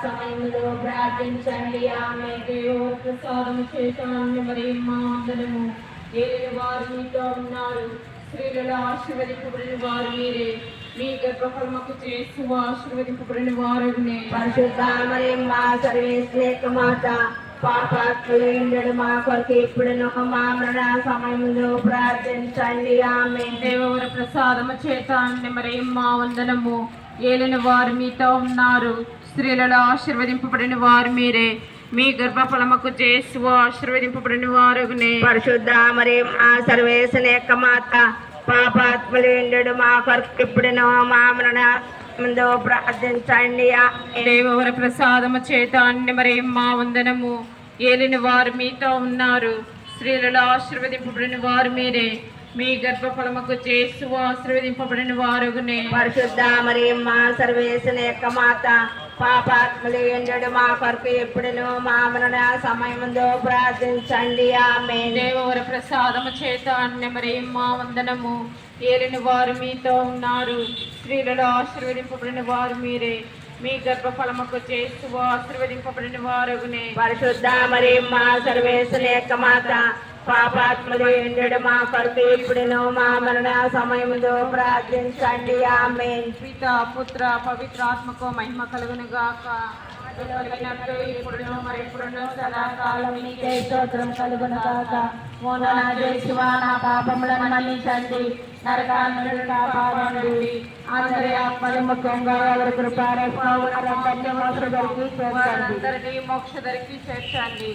సమయంలో ప్రార్థించండి. ఆమె ప్రసాదము చేశాను మరి మా అందరము ఏలిన వారు మీతో ఉన్నారు. స్త్రీలలో ఆశీర్వదింపబడిన వారు మీరే. మీ గర్భఫలముకు చేస్తూ ఆశీర్వదింపబడిన వారు. పరిశుద్ధ మరియమ్మ సర్వేశ్వరేక మాత పాపాత్ములు మా కొరకు ఇప్పుడు మా మరణ సమయంలో ప్రార్థించండి. ఆమె దేవవర ప్రసాదము చేత మరి మా వందనము. ఏలిన వారు మీతో ఉన్నారు. స్త్రీలలో ఆశీర్వదింపబడిన వారు మీరే. మీ గర్భఫలముకు చేస్తూ ఆశీర్వదింపబడిన వారు. పరిశుద్ధ మరియమ్మ సర్వేశ్వరేక మాత పాపాత్ములు మా కొరకు ఇప్పుడు మా మరణ ప్రార్థించండి. దేవవర ప్రసాదము చేత మరి మా వందనము. ఏలిన వారు మీతో ఉన్నారు. స్త్రీలలో ఆశీర్వదింపబడిన వారు మీరే. మీ గర్భఫలముకు చేస్తూ ఆశీర్వదింపబడిన వారు. పరిశుద్ధ మరియమ్మ సర్వేశ్వరేక మాత పాపాత్ములు మా కొరకు ఎప్పుడును మా మరణ సమయంలో ప్రార్థించండి. ఆమె దేవవర ప్రసాదము చేత మరి మా వందనము. ఏలిన వారు మీతో ఉన్నారు. స్త్రీలలో ఆశీర్వదింపబడిన వారు మీరే. మీ గర్భఫలముకు చేస్తూ ఆశీర్వదింపబడిన వారు. పరిశుద్ధ మరియమ్మ సర్వేశ్వరేక మాత పాపాత్ములు మా కొరకు ఎప్పుడును మా మరణ సమయంలో ప్రార్థించండి. ఆమె పిత పుత్ర పవిత్రాత్మకు మహిమ కలుగును గాక. ఇప్పుడు మరి ఇప్పుడు సదాకాలం నీకే స్తోత్రం కలుగును గాక. ఓ నా యేసువా, నా పాపములను మన్నించండి, నరకాన్ని కాపాడండి. అందరి ఆత్మలు ముఖ్యంగా ఎవరి కృపారందరినీ మోక్ష దరికి చేర్చండి.